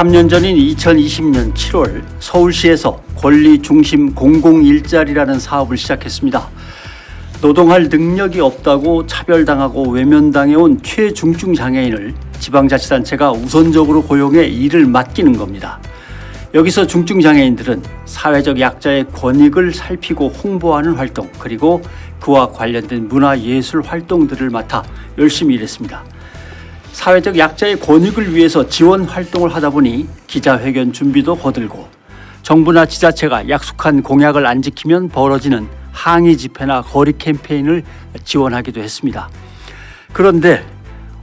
3년 전인 2020년 7월 서울시에서 권리중심 공공일자리라는 사업을 시작했습니다. 노동할 능력이 없다고 차별당하고 외면당해온 최중증 장애인을 지방자치단체가 우선적으로 고용해 일을 맡기는 겁니다. 여기서 중증 장애인들은 사회적 약자의 권익을 살피고 홍보하는 활동, 그리고 그와 관련된 문화예술 활동들을 맡아 열심히 일했습니다. 사회적 약자의 권익을 위해서 지원 활동을 하다 보니 기자회견 준비도 거들고, 정부나 지자체가 약속한 공약을 안 지키면 벌어지는 항의 집회나 거리 캠페인을 지원하기도 했습니다. 그런데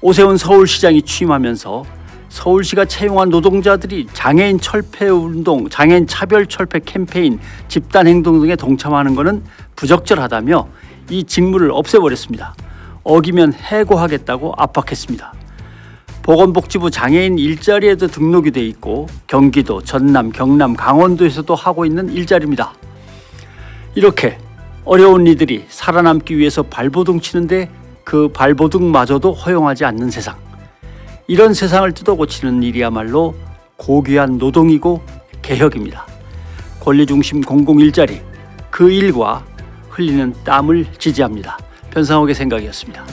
오세훈 서울시장이 취임하면서 서울시가 채용한 노동자들이 장애인 철폐 운동, 장애인 차별 철폐 캠페인, 집단 행동 등에 동참하는 것은 부적절하다며 이 직무를 없애버렸습니다. 어기면 해고하겠다고 압박했습니다. 보건복지부 장애인 일자리에도 등록이 돼 있고 경기도, 전남, 경남, 강원도에서도 하고 있는 일자리입니다. 이렇게 어려운 이들이 살아남기 위해서 발버둥 치는데 그 발버둥마저도 허용하지 않는 세상. 이런 세상을 뜯어고치는 일이야말로 고귀한 노동이고 개혁입니다. 권리중심 공공일자리, 그 일과 흘리는 땀을 지지합니다. 변상옥의 생각이었습니다.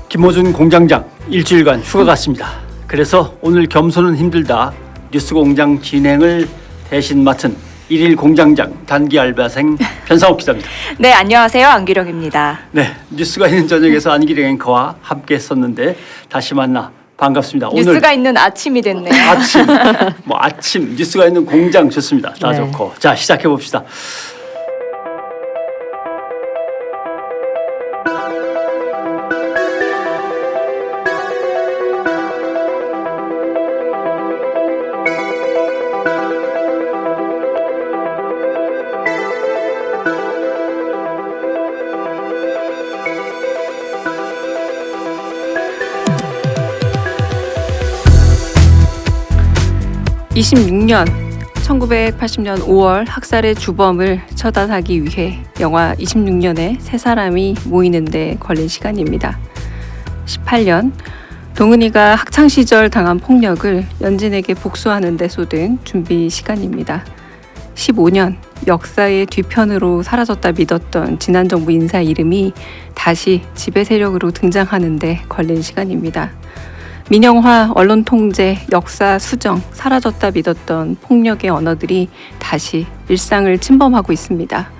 김호준 공장장 일주일간 휴가 갔습니다. 그래서 오늘 겸손은 힘들다 뉴스공장 진행을 대신 맡은 일일 공장장 단기 알바생 변상옥 기자입니다. 네, 안녕하세요. 안기령입니다. 네, 뉴스가 있는 저녁에서 안기령 앵커와 함께 했었는데 다시 만나 반갑습니다. 뉴스가 오늘 있는 아침이 됐네요. 아침 뉴스가 있는 공장 좋습니다. 다 네. 좋고. 자, 시작해 봅시다. (26년) 1980년 5월 학살의 주범을 처단하기 위해 영화 26년에 세 사람이 모이는데 걸린 시간입니다. 18년 동은이가 학창시절 당한 폭력을 연진에게 복수하는 데 쏟은 준비 시간입니다. 15년 역사의 뒤편으로 사라졌다 믿었던 지난 정부 인사 이름이 다시 지배 세력으로 등장하는 데 걸린 시간입니다. 민영화, 언론 통제, 역사 수정, 사라졌다 믿었던 폭력의 언어들이 다시 일상을 침범하고 있습니다.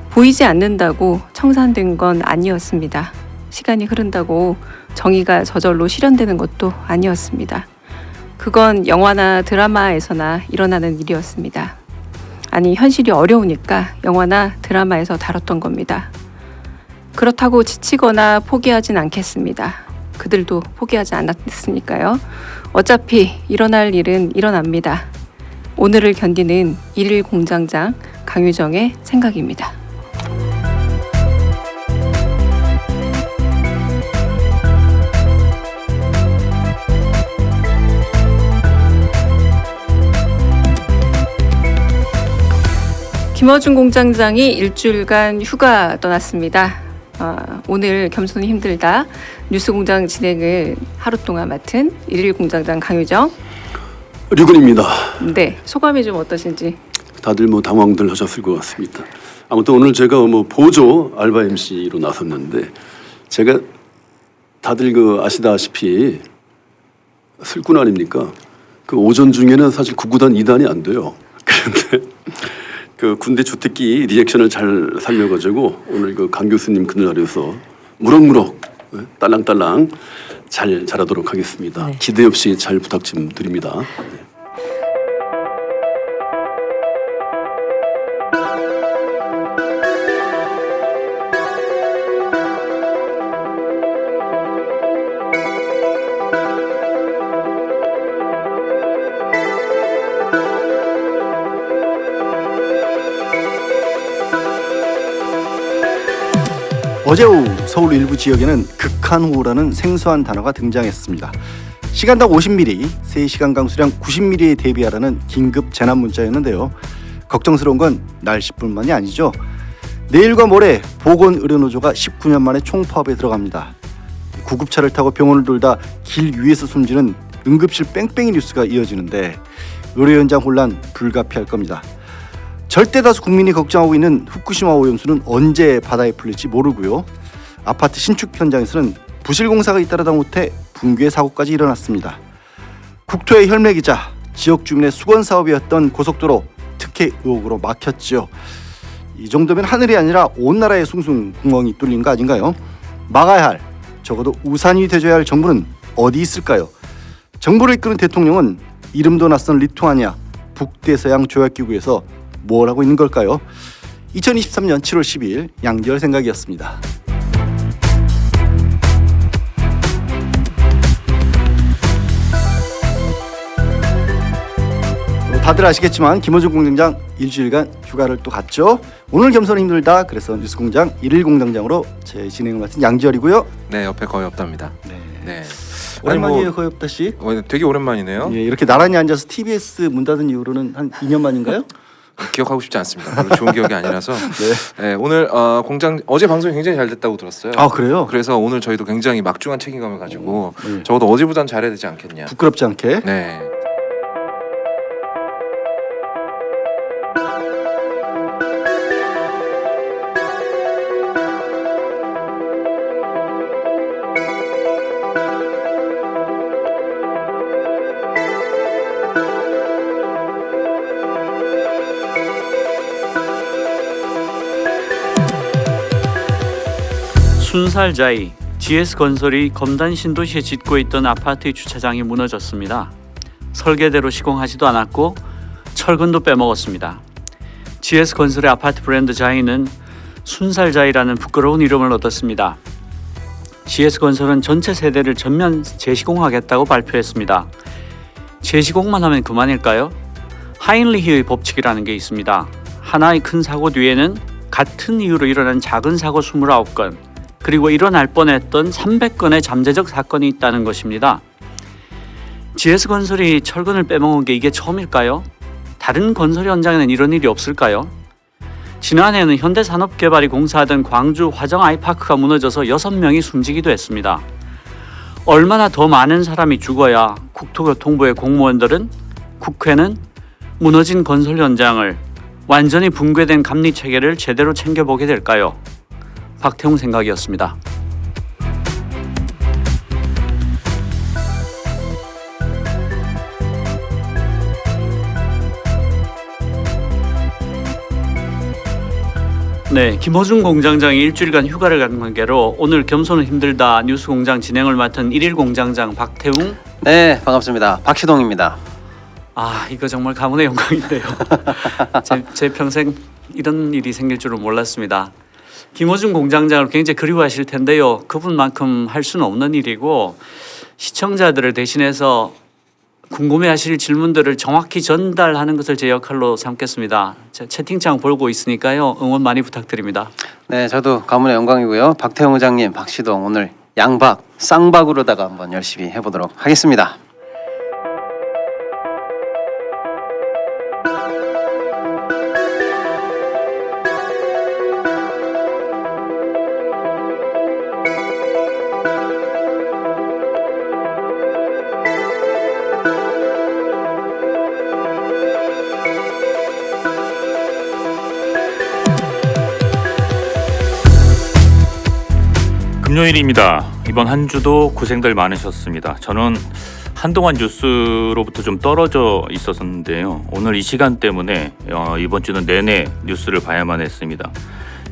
보이지 않는다고 청산된 건 아니었습니다. 시간이 흐른다고 정의가 저절로 실현되는 것도 아니었습니다. 그건 영화나 드라마에서나 일어나는 일이었습니다. 아니, 현실이 어려우니까 영화나 드라마에서 다뤘던 겁니다. 그렇다고 지치거나 포기하진 않겠습니다. 그들도 포기하지 않았으니까요. 어차피 일어날 일은 일어납니다. 오늘을 견디는 일일 공장장 강유정의 생각입니다. 김어준 공장장이 일주일간 휴가 떠났습니다. 오늘 겸손히 힘들다 뉴스공장 진행을 하루 동안 맡은 일일 공장장 강유정. 류근입니다. 네, 소감이 좀 어떠신지? 다들 당황들 하셨을 것 같습니다. 아무튼 오늘 제가 보조 알바 MC로 나섰는데, 제가 다들 아시다시피 슬군 아닙니까? 그 오전 중에는 사실 구구단 2단이 안 돼요. 그런데 그 군대 주특기 리액션을 잘 살려가지고 오늘 강 교수님 그늘아래서 무럭무럭 딸랑딸랑 잘 잘하도록 하겠습니다. 네. 기대 없이 잘 부탁 좀 드립니다. 어제 오후 서울 일부 지역에는 극한호우라는 생소한 단어가 등장했습니다. 시간당 50mm, 3시간 강수량 90mm에 대비하라는 긴급 재난 문자였는데요. 걱정스러운 건 날씨뿐만이 아니죠. 내일과 모레 보건의료노조가 19년 만에 총파업에 들어갑니다. 구급차를 타고 병원을 돌다 길 위에서 숨지는 응급실 뺑뺑이 뉴스가 이어지는데 의료 현장 혼란 불가피할 겁니다. 절대 다수 국민이 걱정하고 있는 후쿠시마 오염수는 언제 바다에 풀릴지 모르고요. 아파트 신축 현장에서는 부실 공사가 잇따르다 못해 붕괴 사고까지 일어났습니다. 국토의 혈맥이자 지역 주민의 수건 사업이었던 고속도로 특혜 의혹으로 막혔지요. 이 정도면 하늘이 아니라 온 나라의 숭숭 구멍이 뚫린 거 아닌가요? 막아야 할, 적어도 우산이 되줘야 할 정부는 어디 있을까요? 정부를 이끄는 대통령은 이름도 낯선 리투아니아 북대서양 조약기구에서 뭘 하고 있는 걸까요? 2023년 7월 12일 양지열 생각이었습니다. 다들 아시겠지만 김어준 공장장 일주일간 휴가를 또 갔죠. 오늘 겸손은 힘들다. 그래서 뉴스공장 1일 공장장으로 제 진행을 맡은 양지열이고요. 네, 옆에 거의 없답니다. 네. 오랜만이에요, 거의 없다 씨. 되게 오랜만이네요. 예, 이렇게 나란히 앉아서 TBS 문 닫은 이후로는 한 2년 만인가요? 기억하고 싶지 않습니다. 별로 좋은 기억이 아니라서. 네, 오늘 어제 방송이 굉장히 잘 됐다고 들었어요. 아, 그래요? 그래서 오늘 저희도 굉장히 막중한 책임감을 가지고 적어도 어제보단 잘해야 되지 않겠냐. 부끄럽지 않게. 네. 순살자이 GS건설이 검단 신도시에 짓고 있던 아파트의 주차장이 무너졌습니다. 설계대로 시공하지도 않았고 철근도 빼먹었습니다. GS건설의 아파트 브랜드 자이는 순살자이라는 부끄러운 이름을 얻었습니다. GS건설은 전체 세대를 전면 재시공하겠다고 발표했습니다. 재시공만 하면 그만일까요? 하인리히의 법칙이라는 게 있습니다. 하나의 큰 사고 뒤에는 같은 이유로 일어난 작은 사고 29건, 그리고 일어날 뻔했던 300건의 잠재적 사건이 있다는 것입니다. GS건설이 철근을 빼먹은 게 이게 처음일까요? 다른 건설 현장에는 이런 일이 없을까요? 지난해에는 현대산업개발이 공사하던 광주 화정 아이파크가 무너져서 6명이 숨지기도 했습니다. 얼마나 더 많은 사람이 죽어야 국토교통부의 공무원들은, 국회는 무너진 건설 현장을, 완전히 붕괴된 감리체계를 제대로 챙겨보게 될까요? 박태웅 생각이었습니다. 네, 김호중 공장장이 일주일간 휴가를 간 관계로 오늘 겸손은 힘들다 뉴스공장 진행을 맡은 1일 공장장 박태웅. 네, 반갑습니다. 박시동입니다. 아, 이거 정말 가문의 영광인데요. 제 평생 이런 일이 생길 줄은 몰랐습니다. 김호중 공장장을 굉장히 그리워하실 텐데요. 그분만큼 할 수는 없는 일이고, 시청자들을 대신해서 궁금해하실 질문들을 정확히 전달하는 것을 제 역할로 삼겠습니다. 채팅창 보고 있으니까요. 응원 많이 부탁드립니다. 네, 저도 가문의 영광이고요. 박태웅 의장님, 박시동 오늘 양박, 쌍박으로다가 한번 열심히 해보도록 하겠습니다. 금요일입니다. 이번 한 주도 고생들 많으셨습니다. 저는 한동안 뉴스로부터 좀 떨어져 있었는데요. 오늘 이 시간 때문에 이번 주는 내내 뉴스를 봐야만 했습니다.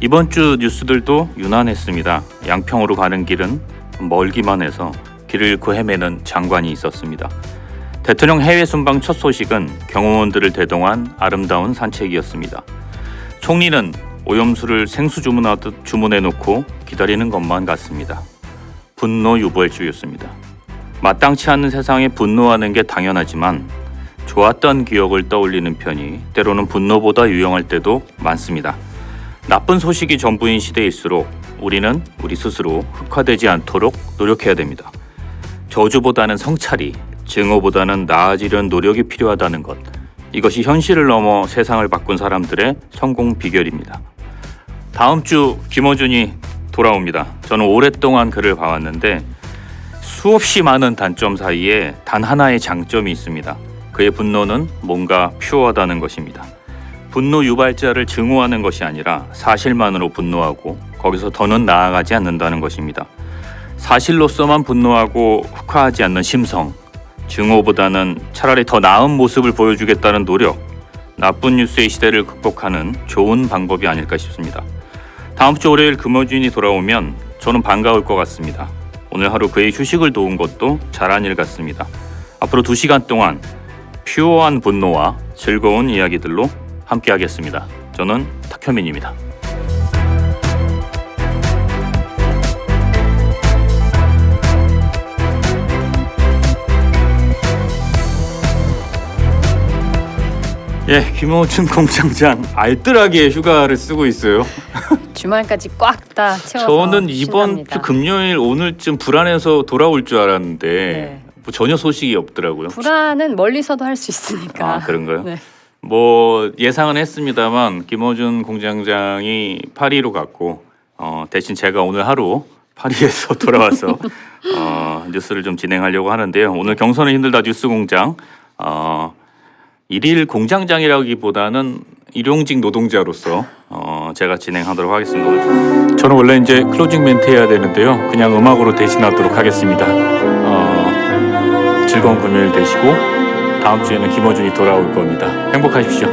이번 주 뉴스들도 유난했습니다. 양평으로 가는 길은 멀기만 해서 길을 잃고 헤매는 장관이 있었습니다. 대통령 해외 순방 첫 소식은 경호원들을 대동한 아름다운 산책이었습니다. 총리는 오염수를 생수 주문하듯 주문해놓고 기다리는 것만 같습니다. 분노 유발주였습니다. 마땅치 않은 세상에 분노하는 게 당연하지만 좋았던 기억을 떠올리는 편이 때로는 분노보다 유용할 때도 많습니다. 나쁜 소식이 전부인 시대일수록 우리는 우리 스스로 흑화되지 않도록 노력해야 됩니다. 저주보다는 성찰이, 증오보다는 나아지려는 노력이 필요하다는 것, 이것이 현실을 넘어 세상을 바꾼 사람들의 성공 비결입니다. 다음 주 김어준이 돌아옵니다. 저는 오랫동안 그를 봐왔는데 수없이 많은 단점 사이에 단 하나의 장점이 있습니다. 그의 분노는 뭔가 퓨어하다는 것입니다. 분노 유발자를 증오하는 것이 아니라 사실만으로 분노하고 거기서 더는 나아가지 않는다는 것입니다. 사실로서만 분노하고 흑화하지 않는 심성, 증오보다는 차라리 더 나은 모습을 보여주겠다는 노력, 나쁜 뉴스의 시대를 극복하는 좋은 방법이 아닐까 싶습니다. 다음 주 월요일 김어준이 돌아오면 저는 반가울 것 같습니다. 오늘 하루 그의 휴식을 도운 것도 잘한 일 같습니다. 앞으로 2시간 동안 퓨어한 분노와 즐거운 이야기들로 함께하겠습니다. 저는 탁현민입니다. 예, 김어준 공장장 알뜰하게 휴가를 쓰고 있어요. 주말까지 꽉 다 채워서 저는 이번 신납니다. 주 금요일 오늘쯤 불안해서 돌아올 줄 알았는데 네. 뭐 전혀 소식이 없더라고요. 불안은 멀리서도 할 수 있으니까. 아, 그런가요? 네. 뭐 예상은 했습니다만 김어준 공장장이 파리로 갔고 대신 제가 오늘 하루 파리에서 돌아와서 뉴스를 좀 진행하려고 하는데요. 오늘 경선은 힘들다 뉴스공장 일일 공장장이라기보다는 일용직 노동자로서 제가 진행하도록 하겠습니다. 저는 원래 이제 클로징 멘트 해야 되는데요. 그냥 음악으로 대신하도록 하겠습니다. 즐거운 금요일 되시고 다음 주에는 김어준이 돌아올 겁니다. 행복하십시오.